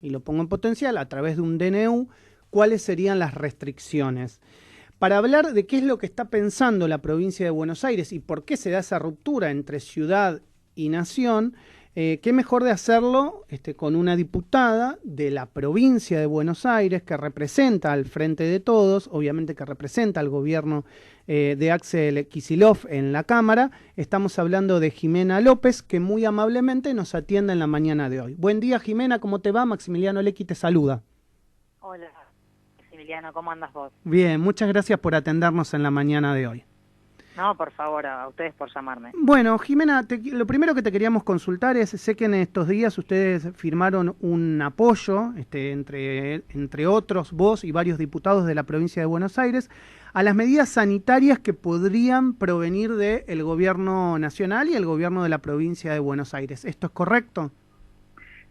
y lo pongo en potencial, a través de un DNU, cuáles serían las restricciones. Para hablar de qué es lo que está pensando la provincia de Buenos Aires y por qué se da esa ruptura entre ciudad y nación, qué mejor de hacerlo con una diputada de la provincia de Buenos Aires que representa al Frente de Todos, obviamente que representa al gobierno de Axel Kicillof en la Cámara. Estamos hablando de Jimena López, que muy amablemente nos atiende en la mañana de hoy. Buen día, Jimena, ¿cómo te va? Maximiliano Lecky te saluda. Hola, Emiliano, ¿cómo andas vos? Bien, muchas gracias por atendernos en la mañana de hoy. No, por favor, a ustedes por llamarme. Bueno, Jimena, lo primero que te queríamos consultar es, sé que en estos días ustedes firmaron un apoyo, entre otros, vos y varios diputados de la provincia de Buenos Aires, a las medidas sanitarias que podrían provenir del gobierno nacional y el gobierno de la provincia de Buenos Aires. ¿Esto es correcto?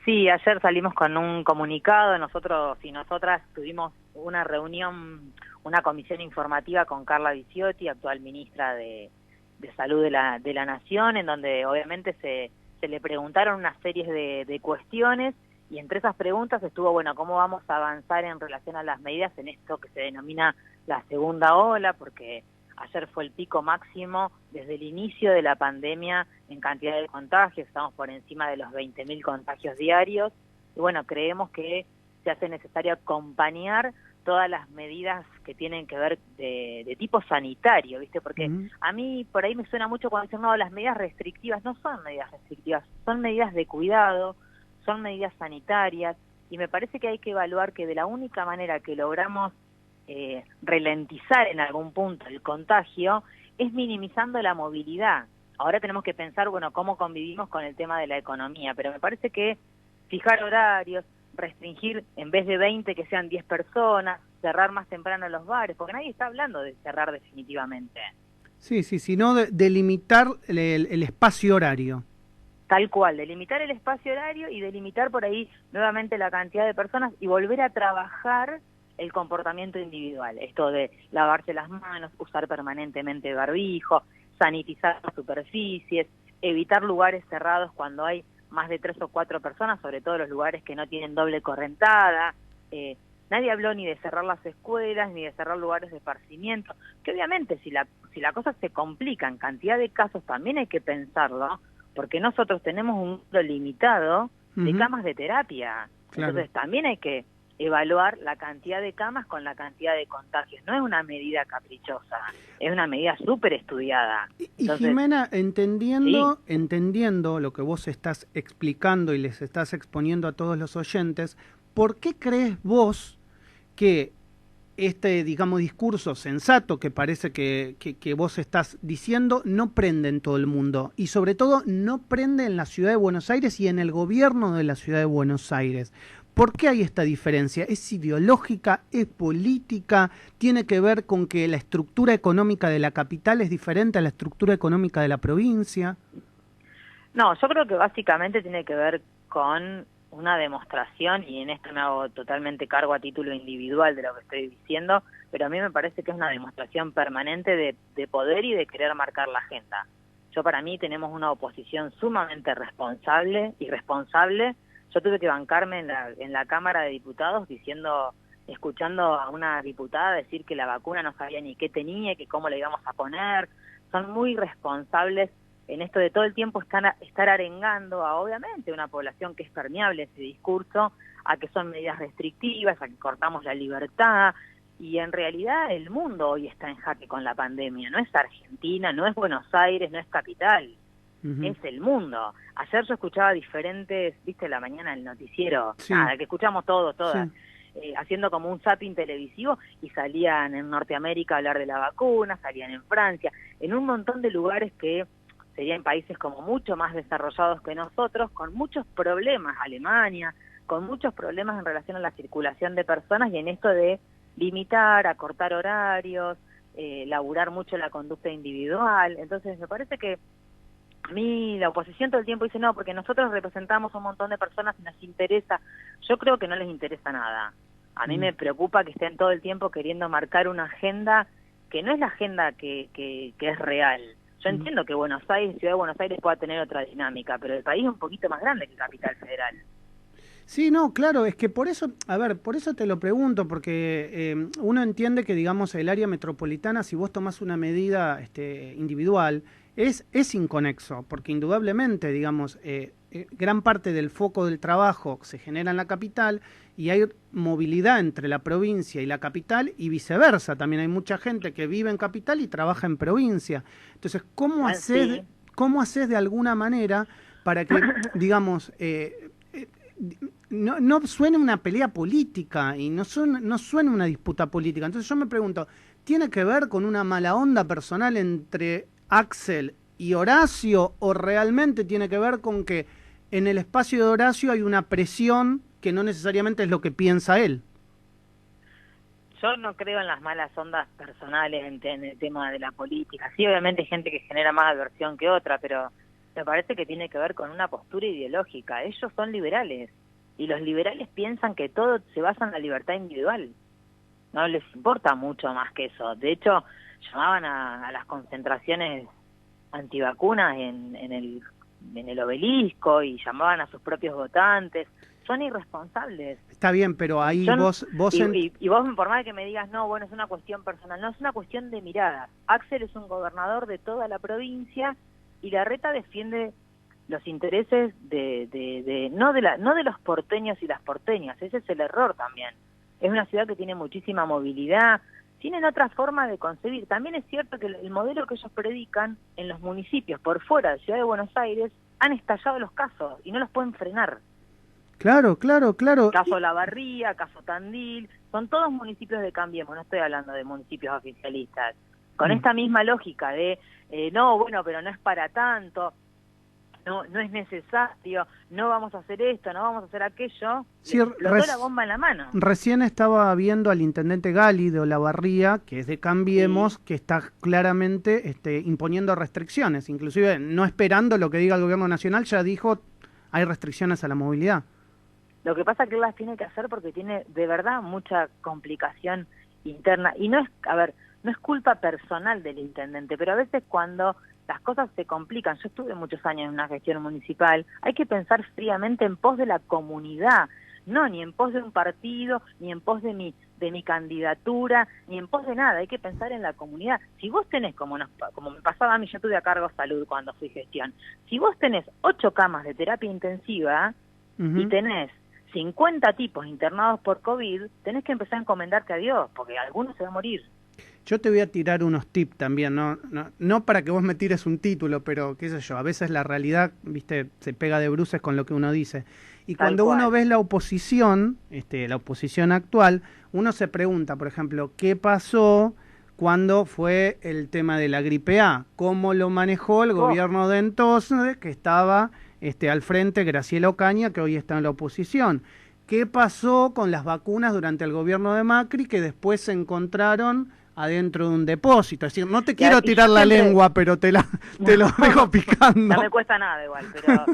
Sí, ayer salimos con un comunicado, nosotros y nosotras tuvimos una reunión, una comisión informativa con Carla Bisiotti, actual ministra de Salud de la Nación, en donde obviamente se le preguntaron una serie de cuestiones, y entre esas preguntas estuvo, bueno, ¿cómo vamos a avanzar en relación a las medidas en esto que se denomina la segunda ola? Porque ayer fue el pico máximo desde el inicio de la pandemia en cantidad de contagios, estamos por encima de los 20.000 contagios diarios, y bueno, creemos que se hace necesario acompañar todas las medidas que tienen que ver de tipo sanitario, ¿viste? Porque a mí por ahí me suena mucho cuando dicen, no, las medidas restrictivas no son medidas restrictivas, son medidas de cuidado, son medidas sanitarias, y me parece que hay que evaluar que de la única manera que logramos ralentizar en algún punto el contagio es minimizando la movilidad. Ahora tenemos que pensar, bueno, cómo convivimos con el tema de la economía, pero me parece que fijar horarios, restringir en vez de 20 que sean 10 personas, cerrar más temprano los bares, porque nadie está hablando de cerrar definitivamente. Sí, sino de limitar el espacio horario. Tal cual, delimitar el espacio horario y delimitar por ahí nuevamente la cantidad de personas y volver a trabajar el comportamiento individual, esto de lavarse las manos, usar permanentemente barbijo, sanitizar las superficies, evitar lugares cerrados cuando hay más de 3 o 4 personas, sobre todo los lugares que no tienen doble correntada. Nadie habló ni de cerrar las escuelas, ni de cerrar lugares de esparcimiento, que obviamente si la cosa se complica en cantidad de casos también hay que pensarlo, porque nosotros tenemos un número limitado de camas de terapia, Claro. Entonces también hay que evaluar la cantidad de camas con la cantidad de contagios. No es una medida caprichosa, es una medida súper estudiada. Entonces, Jimena, ¿sí? entendiendo lo que vos estás explicando y les estás exponiendo a todos los oyentes, ¿por qué crees vos que digamos, discurso sensato que parece que vos estás diciendo no prende en todo el mundo? Y sobre todo no prende en la ciudad de Buenos Aires y en el gobierno de la ciudad de Buenos Aires. ¿Por qué hay esta diferencia? ¿Es ideológica? ¿Es política? ¿Tiene que ver con que la estructura económica de la capital es diferente a la estructura económica de la provincia? No, yo creo que básicamente tiene que ver con una demostración, y en esto me hago totalmente cargo a título individual de lo que estoy diciendo, pero a mí me parece que es una demostración permanente de poder y de querer marcar la agenda. Para mí tenemos una oposición sumamente responsable y responsable. Yo tuve que bancarme en la Cámara de Diputados escuchando a una diputada decir que la vacuna no sabía ni qué tenía, que cómo la íbamos a poner. Son muy responsables en esto de todo el tiempo estar arengando a, obviamente, una población que es permeable a ese discurso, a que son medidas restrictivas, a que cortamos la libertad, y en realidad el mundo hoy está en jaque con la pandemia. No es Argentina, no es Buenos Aires, no es capital, es el mundo. Ayer yo escuchaba diferentes, viste, la mañana el noticiero, Sí. Nada, que escuchamos todas, Sí. haciendo como un zapping televisivo, y salían en Norteamérica a hablar de la vacuna, salían en Francia, en un montón de lugares que serían países como mucho más desarrollados que nosotros, con muchos problemas, Alemania, con muchos problemas en relación a la circulación de personas y en esto de limitar, acortar horarios, laburar mucho la conducta individual. Entonces me parece que a mí la oposición todo el tiempo dice, no, porque nosotros representamos un montón de personas y nos interesa. Yo creo que no les interesa nada. A mí me preocupa que estén todo el tiempo queriendo marcar una agenda que no es la agenda que es real. Yo entiendo que Buenos Aires, Ciudad de Buenos Aires pueda tener otra dinámica, pero el país es un poquito más grande que Capital Federal. Sí, no, claro, es que por eso, a ver, por eso te lo pregunto, porque uno entiende que, digamos, el área metropolitana, si vos tomás una medida individual, es inconexo, porque indudablemente, digamos, gran parte del foco del trabajo se genera en la capital y hay movilidad entre la provincia y la capital y viceversa. También hay mucha gente que vive en capital y trabaja en provincia. Entonces, Sí. ¿cómo haces de alguna manera para que, digamos, no suene una pelea política y no suene una disputa política? Entonces yo me pregunto, ¿tiene que ver con una mala onda personal entre Axel y Horacio o realmente tiene que ver con que en el espacio de Horacio hay una presión que no necesariamente es lo que piensa él? Yo no creo en las malas ondas personales en el tema de la política. Sí, obviamente hay gente que genera más aversión que otra, pero me parece que tiene que ver con una postura ideológica. Ellos son liberales y los liberales piensan que todo se basa en la libertad individual. No les importa mucho más que eso. De hecho, llamaban a las concentraciones antivacunas en el Obelisco y llamaban a sus propios votantes. Son irresponsables. Está bien, pero ahí Y vos, por más que me digas, no, bueno, es una cuestión personal, no, es una cuestión de mirada. Axel es un gobernador de toda la provincia y Larreta defiende los intereses no de los porteños y las porteñas. Ese es el error también. Es una ciudad que tiene muchísima movilidad, tienen otra forma de concebir. También es cierto que el modelo que ellos predican en los municipios por fuera de Ciudad de Buenos Aires han estallado los casos y no los pueden frenar. Claro, claro, claro. Caso La Barría, caso Tandil, son todos municipios de Cambiemos, no estoy hablando de municipios oficialistas. Con esta misma lógica de, no, bueno, pero no es para tanto, no es necesario, no vamos a hacer esto, no vamos a hacer aquello, sí, explotó la bomba en la mano. Recién estaba viendo al intendente Gali de Olavarría, que es de Cambiemos, sí, que está claramente imponiendo restricciones, inclusive no esperando lo que diga el gobierno nacional, ya dijo hay restricciones a la movilidad. Lo que pasa es que él las tiene que hacer porque tiene de verdad mucha complicación interna. Y no es, a ver, no es culpa personal del intendente, pero a veces cuando las cosas se complican, yo estuve muchos años en una gestión municipal, hay que pensar fríamente en pos de la comunidad, no ni en pos de un partido, ni en pos de mi candidatura, ni en pos de nada, hay que pensar en la comunidad. Si vos tenés, como me pasaba a mí, yo tuve a cargo salud cuando fui gestión, si vos tenés 8 camas de terapia intensiva y tenés 50 tipos internados por COVID, tenés que empezar a encomendarte a Dios, porque algunos se van a morir. Yo te voy a tirar unos tips también, no para que vos me tires un título, pero qué sé yo, a veces la realidad, viste, se pega de bruces con lo que uno dice. Y cuando uno ve la oposición actual, uno se pregunta, por ejemplo, ¿qué pasó cuando fue el tema de la gripe A? ¿Cómo lo manejó el gobierno de entonces, que estaba al frente Graciela Ocaña, que hoy está en la oposición? ¿Qué pasó con las vacunas durante el gobierno de Macri, que después se encontraron adentro de un depósito? Es decir, no te quiero tirar la lengua, pero te lo dejo picando. No me cuesta nada igual, pero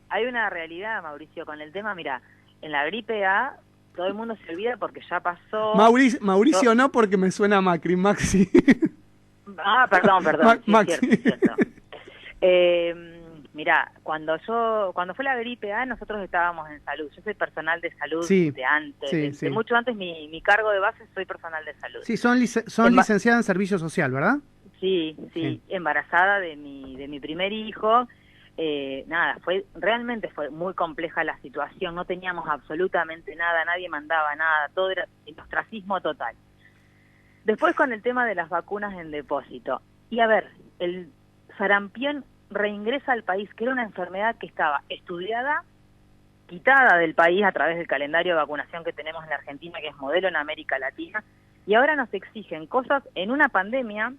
hay una realidad, Mauricio, con el tema, mira, en la gripe A todo el mundo se olvida porque ya pasó. Mauricio no, porque me suena a Macri, Maxi. Ah, perdón, sí, Maxi. es cierto. Mirá, cuando fue la gripe A, nosotros estábamos en salud. Yo soy personal de salud de antes, de mucho antes mi cargo de base, soy personal de salud. Sí, son licenciada en servicio social, ¿verdad? Sí, embarazada de mi primer hijo. Realmente fue muy compleja la situación, no teníamos absolutamente nada, nadie mandaba nada, todo era el ostracismo total. Después con el tema de las vacunas en depósito. Y a ver, el sarampión reingresa al país, que era una enfermedad que estaba estudiada, quitada del país a través del calendario de vacunación que tenemos en la Argentina, que es modelo en América Latina, y ahora nos exigen cosas en una pandemia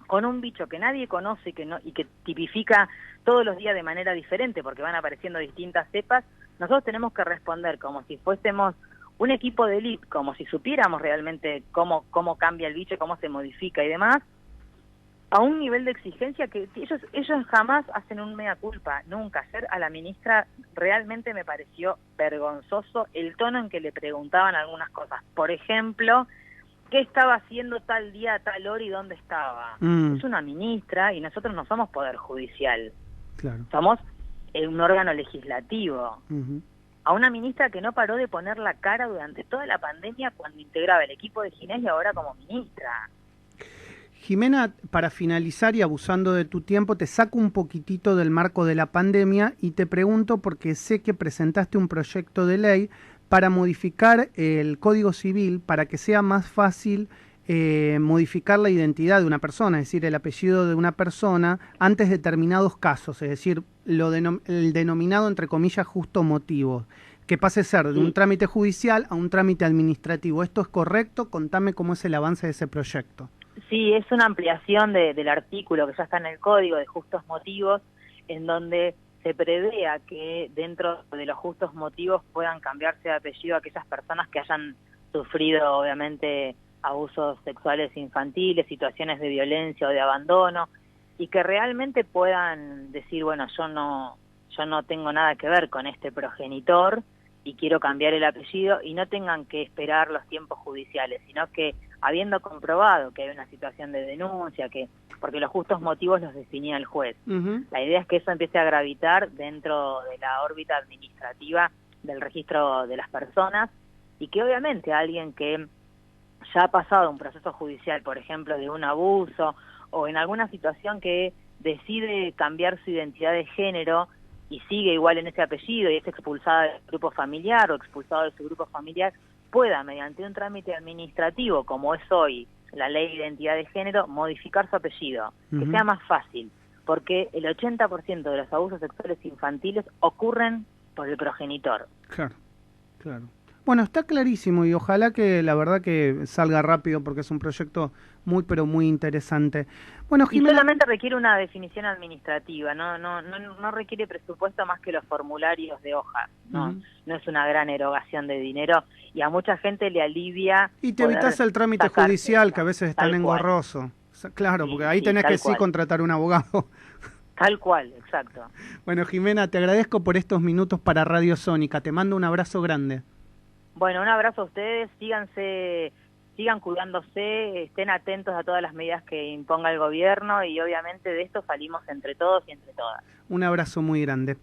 con un bicho que nadie conoce y que tipifica todos los días de manera diferente porque van apareciendo distintas cepas. Nosotros tenemos que responder como si fuésemos un equipo de élite, como si supiéramos realmente cómo cambia el bicho, cómo se modifica y demás, a un nivel de exigencia que ellos jamás hacen un mea culpa, nunca. Ayer a la ministra realmente me pareció vergonzoso el tono en que le preguntaban algunas cosas. Por ejemplo, ¿qué estaba haciendo tal día, tal hora y dónde estaba? Es una ministra y nosotros no somos poder judicial. Claro. Somos un órgano legislativo. a una ministra que no paró de poner la cara durante toda la pandemia cuando integraba el equipo de Ginés y ahora como ministra. Jimena, para finalizar y abusando de tu tiempo, te saco un poquitito del marco de la pandemia y te pregunto porque sé que presentaste un proyecto de ley para modificar el Código Civil para que sea más fácil modificar la identidad de una persona, es decir, el apellido de una persona antes de determinados casos, es decir, el denominado, entre comillas, justo motivo, que pase a ser de un trámite judicial a un trámite administrativo. ¿Esto es correcto? Contame cómo es el avance de ese proyecto. Sí, es una ampliación del artículo que ya está en el Código de Justos Motivos, en donde se prevea que dentro de los justos motivos puedan cambiarse de apellido a aquellas personas que hayan sufrido, obviamente, abusos sexuales infantiles, situaciones de violencia o de abandono, y que realmente puedan decir, bueno, yo no tengo nada que ver con este progenitor y quiero cambiar el apellido, y no tengan que esperar los tiempos judiciales, sino que habiendo comprobado que hay una situación de denuncia, porque los justos motivos los definía el juez. La idea es que eso empiece a gravitar dentro de la órbita administrativa del registro de las personas, y que obviamente alguien que ya ha pasado un proceso judicial, por ejemplo, de un abuso, o en alguna situación que decide cambiar su identidad de género y sigue igual en ese apellido y es expulsada del grupo familiar o expulsado de su grupo familiar, pueda, mediante un trámite administrativo, como es hoy la ley de identidad de género, modificar su apellido, que sea más fácil, porque el 80% de los abusos sexuales infantiles ocurren por el progenitor. Claro, claro. Bueno, está clarísimo y ojalá que la verdad que salga rápido porque es un proyecto muy pero muy interesante. Bueno, Jimena, y solamente requiere una definición administrativa, no requiere presupuesto más que los formularios de hojas, no es una gran erogación de dinero y a mucha gente le alivia. Y te evitas el trámite judicial que a veces es tan engorroso. Claro, porque ahí tenés que sí contratar un abogado. Tal cual, exacto. Bueno, Jimena, te agradezco por estos minutos para Radio Sónica. Te mando un abrazo grande. Bueno, un abrazo a ustedes, sigan cuidándose, estén atentos a todas las medidas que imponga el gobierno y obviamente de esto salimos entre todos y entre todas. Un abrazo muy grande.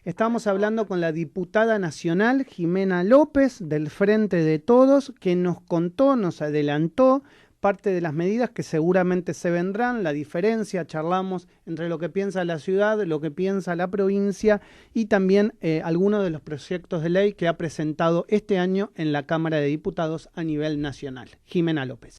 Estábamos hablando con la diputada nacional Jimena López del Frente de Todos, que nos contó, nos adelantó parte de las medidas que seguramente se vendrán, la diferencia, charlamos entre lo que piensa la ciudad, lo que piensa la provincia y también algunos de los proyectos de ley que ha presentado este año en la Cámara de Diputados a nivel nacional. Jimena López.